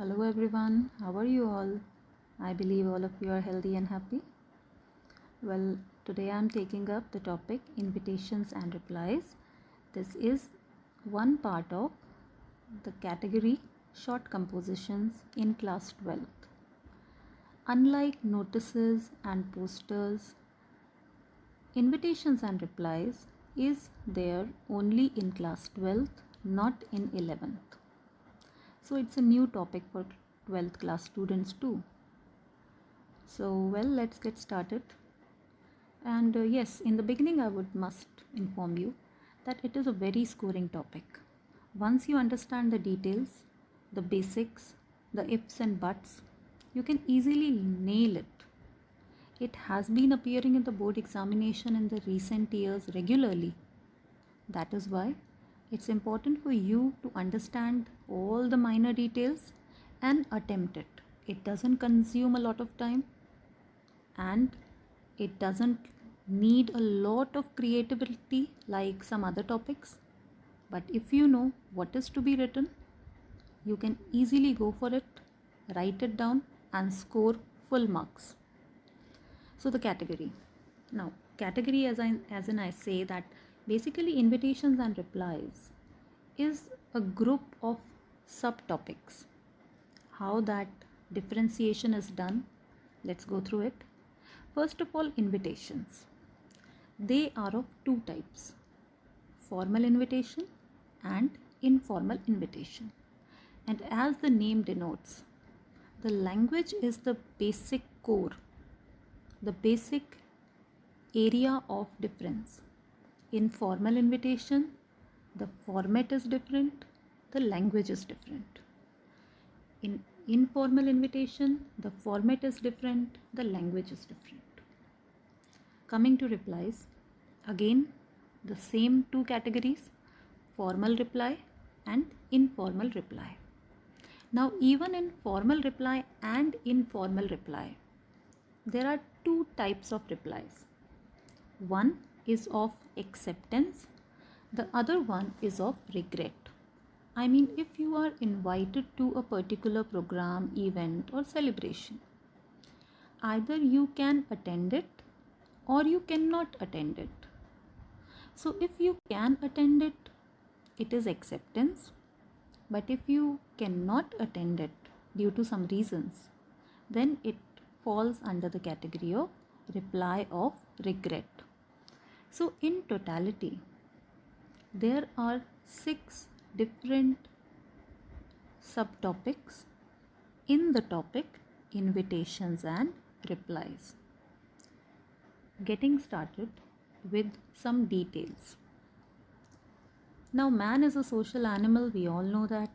Hello everyone, how are you all? I believe all of you are healthy and happy. Well, today I am taking up the topic invitations and replies. This is one part of the category short compositions in class 12th. Unlike notices and posters, invitations and replies is there only in class 12th, not in 11th. So it's a new topic for 12th class students too. So let's get started. And yes, in the beginning I must inform you that it is a very scoring topic. Once you understand the details, the basics, the ifs and buts, you can easily nail it. It has been appearing in the board examination in the recent years regularly. That is why it's important for you to understand all the minor details and attempt it. It doesn't consume a lot of time and it doesn't need a lot of creativity like some other topics. But if you know what is to be written, you can easily go for it, write it down, and score full marks. So the category. Now, category as in I say that basically invitations and replies is a group of subtopics. How that differentiation is done, let's go through it. First of all, invitations. They are of two types, formal invitation and informal invitation. And as the name denotes, the language is the basic core, the basic area of difference. In formal invitation, the format is different, the language is different. In informal invitation, the format is different, the language is different. Coming to replies, again the same two categories, formal reply and informal reply. Now even in formal reply and informal reply, there are two types of replies. One is of acceptance, the other one is of regret. I mean, if you are invited to a particular program, event or celebration, either you can attend it or you cannot attend it. So if you can attend it, it is acceptance. But if you cannot attend it due to some reasons, then it falls under the category of reply of regret. So in totality, there are 6 different subtopics in the topic invitations and replies. Getting started with some details. Now, man is a social animal, we all know that.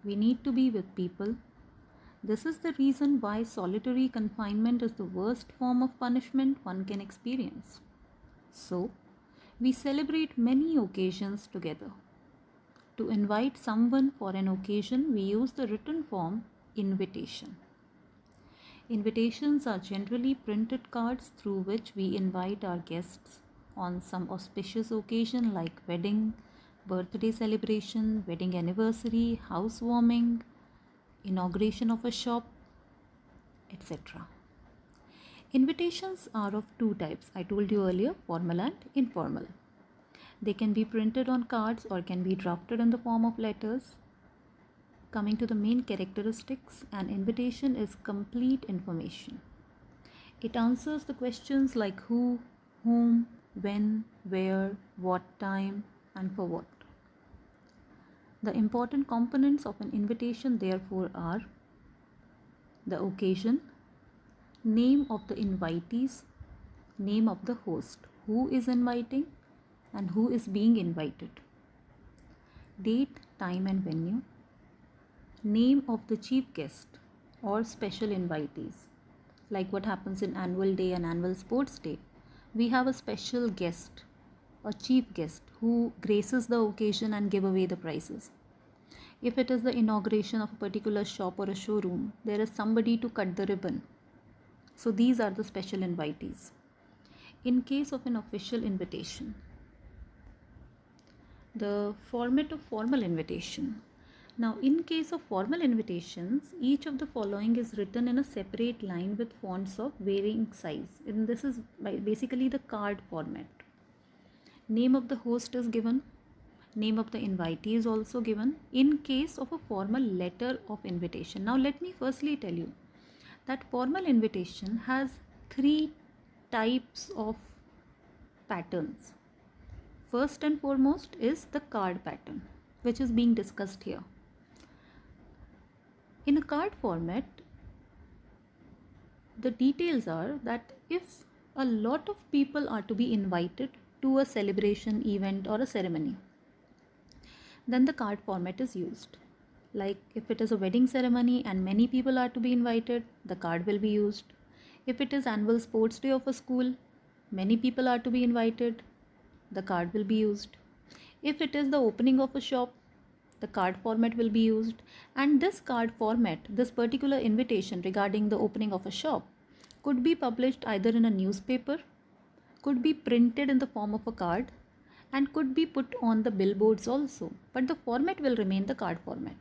We need to be with people. This is the reason why solitary confinement is the worst form of punishment one can experience. So, we celebrate many occasions together. To invite someone for an occasion, we use the written form invitation. Invitations are generally printed cards through which we invite our guests on some auspicious occasion like wedding, birthday celebration, wedding anniversary, housewarming, inauguration of a shop, etc. Invitations are of two types. I told you earlier, formal and informal. They can be printed on cards or can be drafted in the form of letters. Coming to the main characteristics, an invitation is complete information. It answers the questions like who, whom, when, where, what time, and for what. The important components of an invitation therefore are the occasion, name of the invitees, name of the host, who is inviting and who is being invited, date, time and venue, name of the chief guest or special invitees, like what happens in annual day and annual sports day. We have a special guest, a chief guest who graces the occasion and give away the prizes. If it is the inauguration of a particular shop or a showroom, there is somebody to cut the ribbon. So these are the special invitees. In case of an official invitation, the format of formal invitation. Now, in case of formal invitations, each of the following is written in a separate line with fonts of varying size. And this is basically the card format. Name of the host is given. Name of the invitee is also given in case of a formal letter of invitation. Now, let me firstly tell you that formal invitation has three types of patterns. First and foremost is the card pattern, which is being discussed here. In a card format, the details are that if a lot of people are to be invited to a celebration, event, or a ceremony, then the card format is used. Like if it is a wedding ceremony and many people are to be invited, the card will be used. If it is annual sports day of a school, many people are to be invited, the card will be used. If it is the opening of a shop, the card format will be used. And this card format, this particular invitation regarding the opening of a shop, could be published either in a newspaper, could be printed in the form of a card, and could be put on the billboards also, but the format will remain the card format.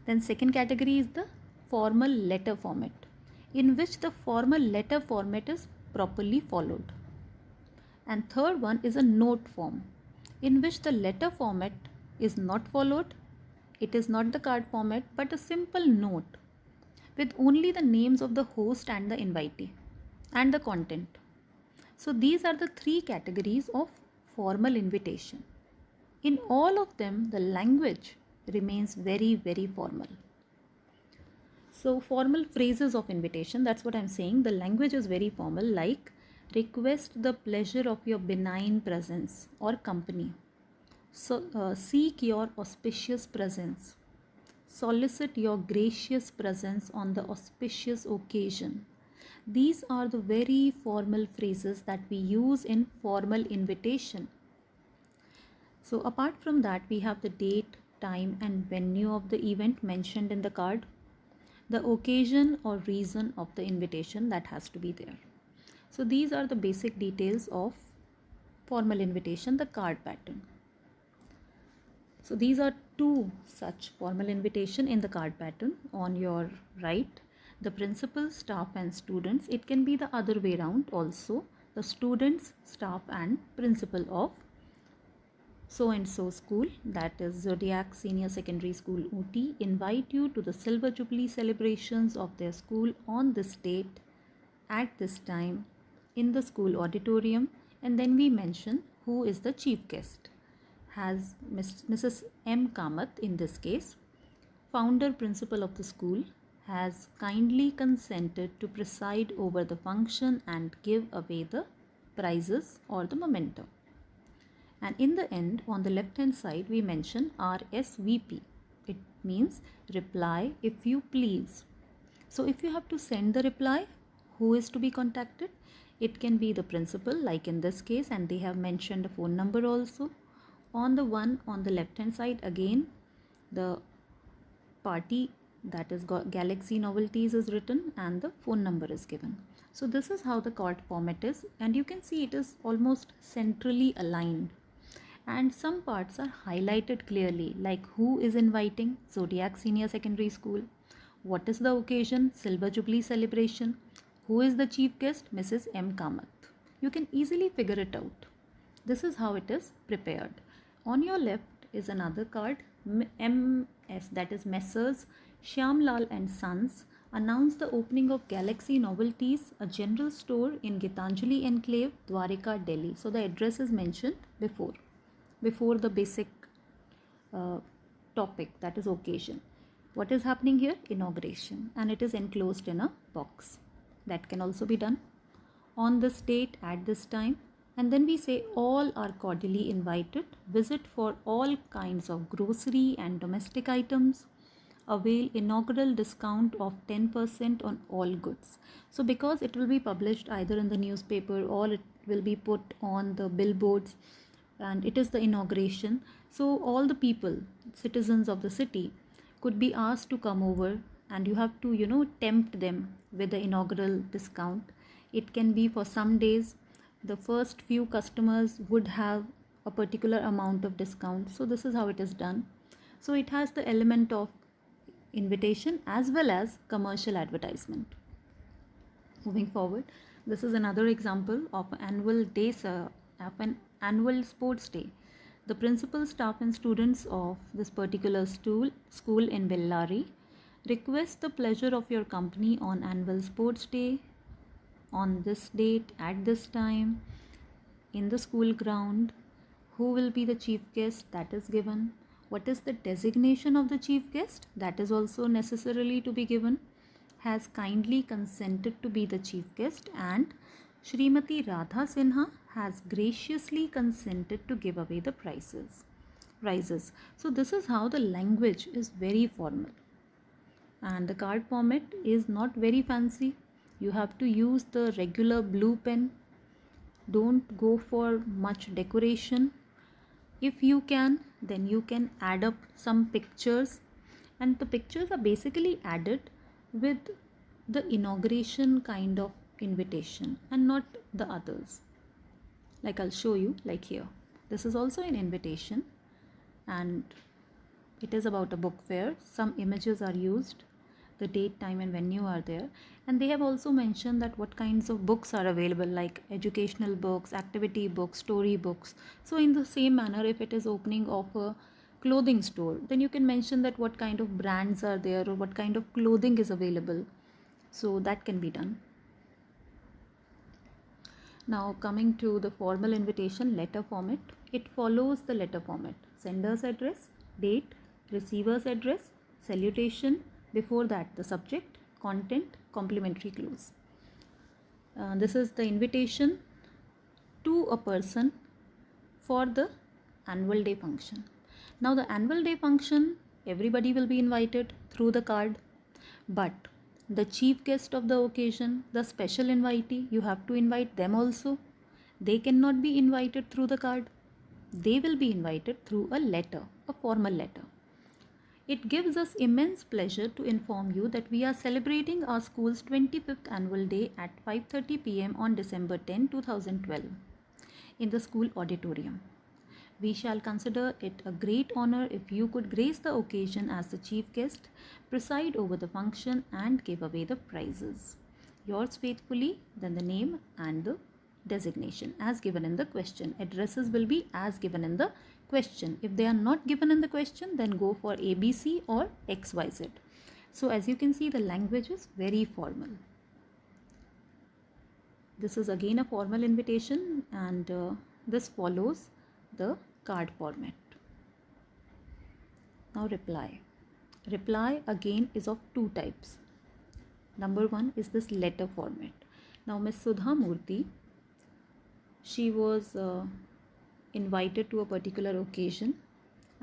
Then second category is the formal letter format, in which the formal letter format is properly followed. And third one is a note form, in which the letter format is not followed. It is not the card format but a simple note with only the names of the host and the invitee and the content. So these are the three categories of formal invitation. In all of them, the language remains very, very formal. So formal phrases of invitation, that's what I'm saying. The language is very formal, like request the pleasure of your benign presence or company. So seek your auspicious presence. Solicit your gracious presence on the auspicious occasion. These are the very formal phrases that we use in formal invitation. So apart from that, we have the date, time and venue of the event mentioned in the card, the occasion or reason of the invitation that has to be there. So these are the basic details of formal invitation, the card pattern. So these are two such formal invitation in the card pattern. On your right, the principal, staff and students. It can be the other way around also. The students, staff and principal of so and so school, that is Zodiac Senior Secondary School Ooty, invite you to the Silver Jubilee celebrations of their school on this date at this time in the school auditorium. And then we mention who is the chief guest. Has Mrs. M. Kamath, in this case, founder principal of the school, has kindly consented to preside over the function and give away the prizes or the memento. And in the end, on the left hand side, we mention RSVP. It means reply if you please. So if you have to send the reply, who is to be contacted? It can be the principal, like in this case, and they have mentioned a phone number also. On the one on the left hand side, again the party, that is Galaxy Novelties, is written and the phone number is given. So this is how the card format is, and you can see it is almost centrally aligned, and some parts are highlighted clearly, like who is inviting, Zodiac Senior Secondary School, what is the occasion, Silver Jubilee celebration, who is the chief guest, Mrs. M. Kamath. You can easily figure it out. This is how it is prepared. On your left is another card, MS, that is Messrs. Shyamlal and Sons, announce the opening of Galaxy Novelties, a general store in Gitanjali Enclave, Dwarika, Delhi. So the address is mentioned before the basic topic, that is occasion. What is happening here? Inauguration, and it is enclosed in a box. That can also be done on this date at this time. And then we say all are cordially invited. Visit for all kinds of grocery and domestic items. Avail inaugural discount of 10% on all goods. So because it will be published either in the newspaper or it will be put on the billboards, and it is the inauguration, so all the people, citizens of the city, could be asked to come over, and you have to tempt them with the inaugural discount. It can be for some days. The first few customers would have a particular amount of discount. So this is how it is done. So it has the element of invitation as well as commercial advertisement. Moving forward, this is another example of an annual sports day. The principal, staff and students of this particular school in Bellary request the pleasure of your company on annual sports day on this date at this time in the school ground. Who will be the chief guest? That is given. What is the designation of the chief guest? That is also necessarily to be given. Has kindly consented to be the chief guest, and Srimati Radha Sinha has graciously consented to give away the prizes. So this is how the language is very formal, and the card format is not very fancy. You have to use the regular blue pen. Don't go for much decoration. If you can, then you can add up some pictures, and the pictures are basically added with the inauguration kind of invitation and not the others. Like I'll show you, like here. This is also an invitation, and it is about a book fair. Some images are used, the date, time and venue are there, and they have also mentioned that what kinds of books are available, like educational books, activity books, story books. So in the same manner, if it is opening of a clothing store, then you can mention that what kind of brands are there or what kind of clothing is available. So that can be done. Now coming to the formal invitation letter format, it follows the letter format: sender's address, date, receiver's address, salutation, before that the subject, content, complimentary clues. This is the invitation to a person for the annual day function. Now the annual day function, everybody will be invited through the card, but the chief guest of the occasion, the special invitee, you have to invite them also. They cannot be invited through the card. They will be invited through a letter, a formal letter. It gives us immense pleasure to inform you that we are celebrating our school's 25th annual day at 5:30 p.m. on December 10, 2012 in the school auditorium. We shall consider it a great honor if you could grace the occasion as the chief guest, preside over the function and give away the prizes. Yours faithfully, then the name and the designation as given in the question. Addresses will be as given in the question. If they are not given in the question, then go for ABC or XYZ. So as you can see, the language is very formal. This is again a formal invitation, and this follows the card format. Now reply. Reply again is of two types. Number one is this letter format. Now Miss Sudha Murthy, she was invited to a particular occasion,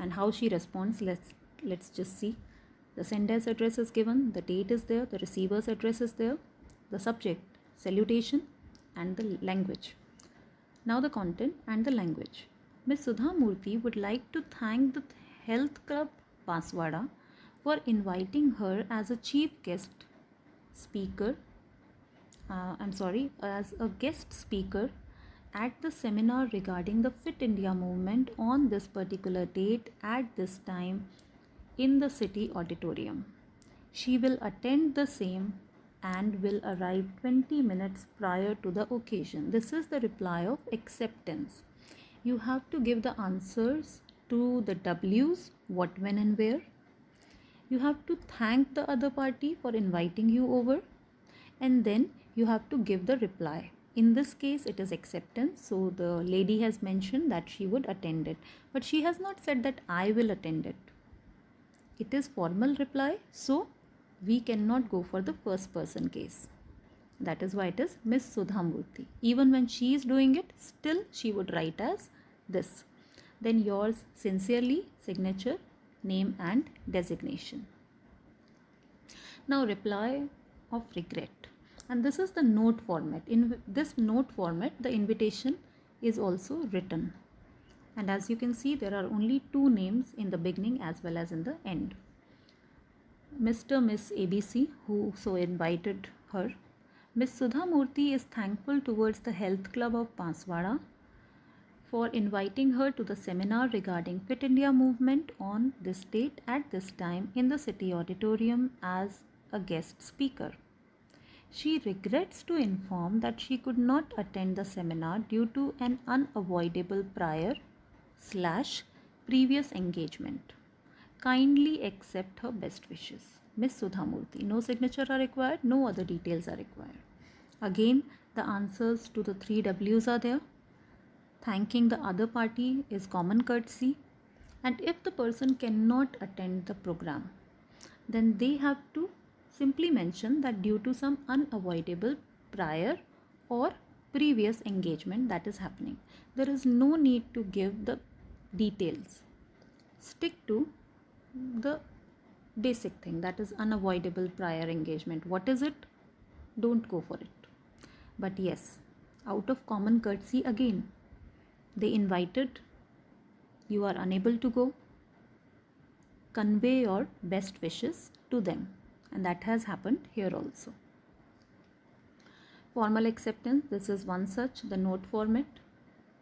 and how she responds, let's just see. The sender's address is given, the date is there, the receiver's address is there, the subject, salutation, and the language. Now the content and the language. Ms. Sudha Murthy would like to thank the Health Club Banswara for inviting her as a chief guest speaker, as a guest speaker at the seminar regarding the Fit India movement on this particular date at this time in the city auditorium. She will attend the same and will arrive 20 minutes prior to the occasion. This is the reply of acceptance. You have to give the answers to the W's, what, when and where. You have to thank the other party for inviting you over, and then you have to give the reply. In this case, it is acceptance. So the lady has mentioned that she would attend it, but she has not said that I will attend it. It is formal reply, so we cannot go for the first person case. That is why it is Miss Sudha Murthy. Even when she is doing it, still she would write as this. Then yours sincerely, signature, name and designation. Now reply of regret. And this is the note format. In this note format, the invitation is also written. And as you can see, there are only two names in the beginning as well as in the end. Mr. Miss ABC, who so invited her. Miss Sudha Murthy is thankful towards the Health Club of Banswara for inviting her to the seminar regarding Fit India movement on this date at this time in the city auditorium as a guest speaker. She regrets to inform that she could not attend the seminar due to an unavoidable prior / previous engagement. Kindly accept her best wishes. Miss Sudha Murthy. No signature are required, no other details are required. Again, the answers to the 3 W's are there. Thanking the other party is common courtesy. And if the person cannot attend the program, then they have to simply mention that due to some unavoidable prior or previous engagement that is happening. There is no need to give the details. Stick to the basic thing, that is unavoidable prior engagement. What is it? Don't go for it. But yes, out of common courtesy, again, they invited, you are unable to go, convey your best wishes to them, and that has happened here also. Formal acceptance, this is one such, the note format.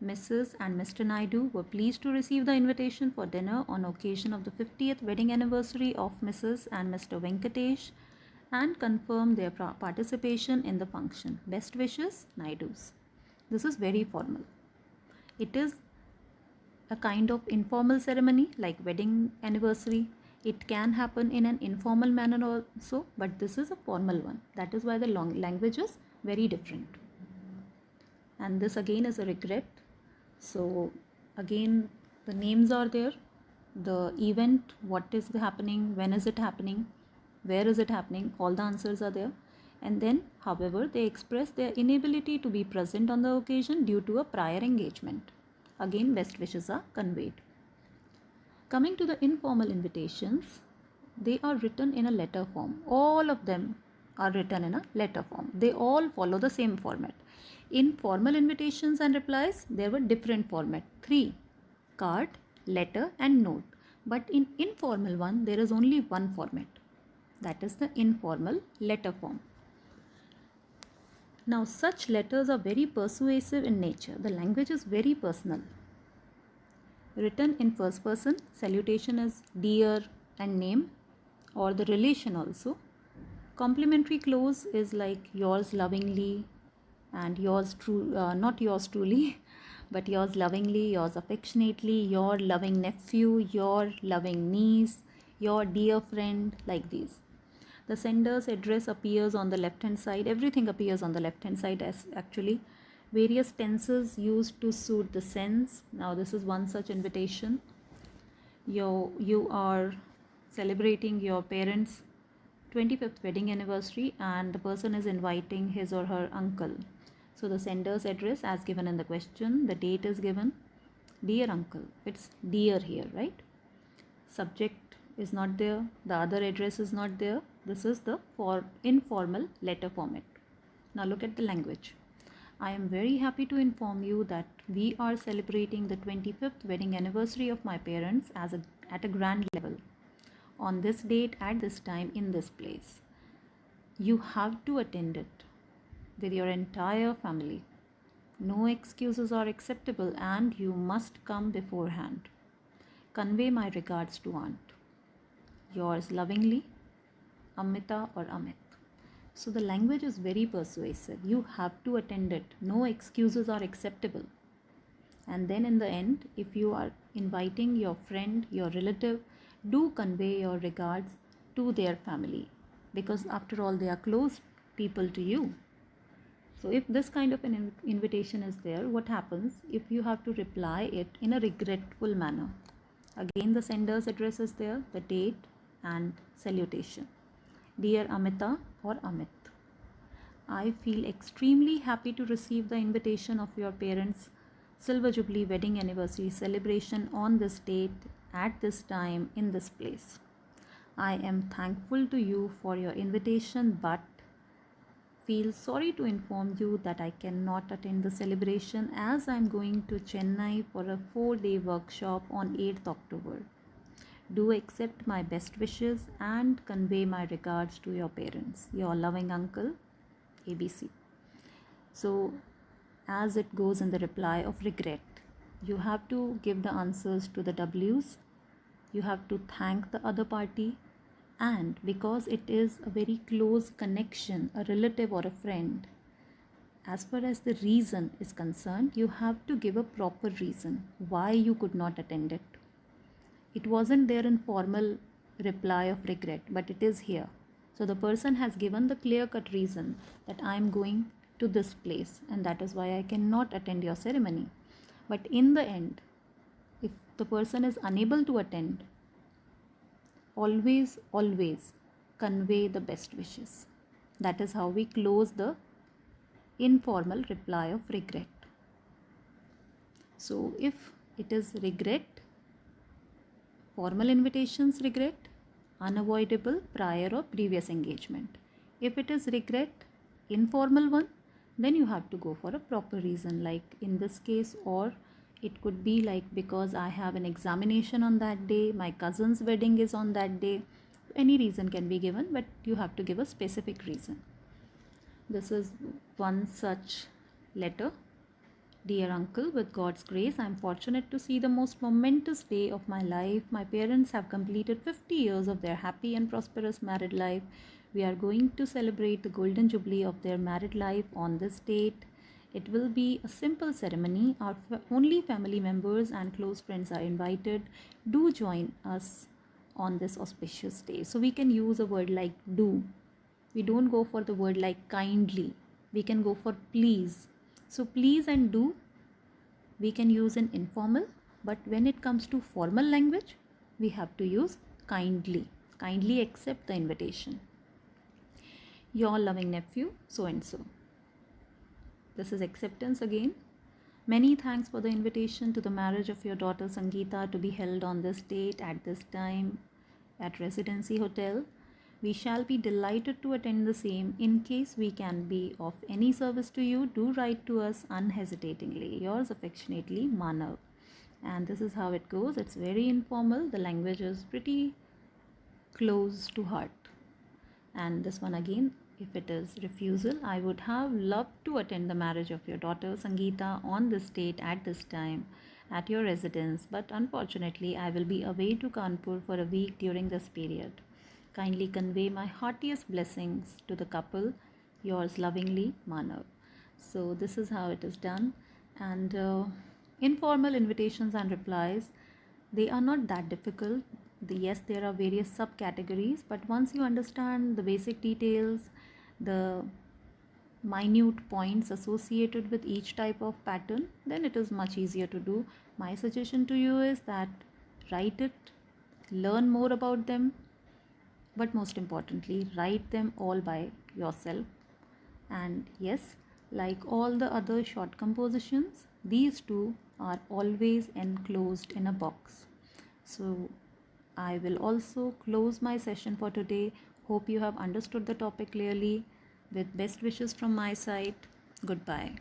Mrs. and Mr. Naidu were pleased to receive the invitation for dinner on occasion of the 50th wedding anniversary of Mrs. and Mr. Venkatesh and confirm their participation in the function. Best wishes, Naidus. This is very formal. It is a kind of informal ceremony like wedding anniversary. It can happen in an informal manner also, but this is a formal one. That is why the language is very different. And this again is a regret. So again, the names are there, the event, what is happening, when is it happening, where is it happening, all the answers are there. And then, however, they express their inability to be present on the occasion due to a prior engagement. Again, best wishes are conveyed. Coming to the informal invitations, they are written in a letter form. All of them are written in a letter form. They all follow the same format. In formal invitations and replies, there were different format. 3, card, letter and note. But in informal one, there is only one format. That is the informal letter form. Now, such letters are very persuasive in nature. The language is very personal. Written in first person, salutation is dear and name or the relation also. Complimentary close is like yours lovingly and yours true, not yours truly, but yours lovingly, yours affectionately, your loving nephew, your loving niece, your dear friend, like these. The sender's address appears on the left hand side. Everything appears on the left hand side as actually. Various tenses used to suit the sense. Now this is one such invitation. You are celebrating your parents' 25th wedding anniversary and the person is inviting his or her uncle. So the sender's address as given in the question, the date is given. Dear uncle, it's dear here, right? Subject is not there, the other address is not there. This is the informal letter format. Now look at the language. I am very happy to inform you that we are celebrating the 25th wedding anniversary of my parents at a grand level. On this date, at this time, in this place. You have to attend it with your entire family. No excuses are acceptable and you must come beforehand. Convey my regards to aunt. Yours lovingly, Amita or Amit. So the language is very persuasive. You have to attend it. No excuses are acceptable. And then in the end, if you are inviting your friend, your relative, do convey your regards to their family, because after all, they are close people to you. So if this kind of an invitation is there, what happens if you have to reply it in a regretful manner? Again, the sender's address is there, the date and salutation. Dear Amita or Amit, I feel extremely happy to receive the invitation of your parents' Silver Jubilee wedding anniversary celebration on this date, at this time, in this place. I am thankful to you for your invitation, but feel sorry to inform you that I cannot attend the celebration as I am going to Chennai for a 4-day workshop on 8th October. Do accept my best wishes and convey my regards to your parents. Your loving uncle, ABC. So, as it goes in the reply of regret, You have to give the answers to the W's. You have to thank the other party. And because it is a very close connection, a relative or a friend, as far as the reason is concerned, you have to give a proper reason why you could not attend it. It wasn't there in formal reply of regret, but it is here. So the person has given the clear-cut reason that I am going to this place and that is why I cannot attend your ceremony. But in the end, if the person is unable to attend, always convey the best wishes. That is how we close the informal reply of regret. So if it is regret, formal invitations regret, unavoidable prior or previous engagement. If it is regret, informal one, then you have to go for a proper reason, like in this case, or it could be like because I have an examination on that day, my cousin's wedding is on that day. Any reason can be given, but you have to give a specific reason. This is one such letter. Dear uncle, with God's grace, I am fortunate to see the most momentous day of my life. My parents have completed 50 years of their happy and prosperous married life. We are going to celebrate the golden jubilee of their married life on this date. It will be a simple ceremony. Our only family members and close friends are invited. Do join us on this auspicious day. So we can use a word like do. We don't go for the word like kindly. We can go for please. So please and do we can use in informal, but when it comes to formal language, we have to use kindly. Kindly accept the invitation. Your loving nephew, so and so. This is acceptance again. Many thanks for the invitation to the marriage of your daughter Sangeeta to be held on this date at this time at Residency Hotel. We shall be delighted to attend the same. In case we can be of any service to you, do write to us unhesitatingly. Yours affectionately, Manav. And this is how it goes. It's very informal. The language is pretty close to heart. And this one again, if it is refusal, I would have loved to attend the marriage of your daughter Sangeeta on this date at this time at your residence, but unfortunately I will be away to Kanpur for a week during this period. Kindly convey my heartiest blessings to the couple. Yours lovingly, Manav. So this is how it is done. And informal invitations and replies, they are not that difficult. Yes, there are various subcategories, but once you understand the basic details, the minute points associated with each type of pattern, then it is much easier to do. My suggestion to you is that write it, learn more about them, but most importantly, write them all by yourself. And yes, like all the other short compositions, these two are always enclosed in a box. So I will also close my session for today. Hope you have understood the topic clearly. With best wishes from my side, goodbye.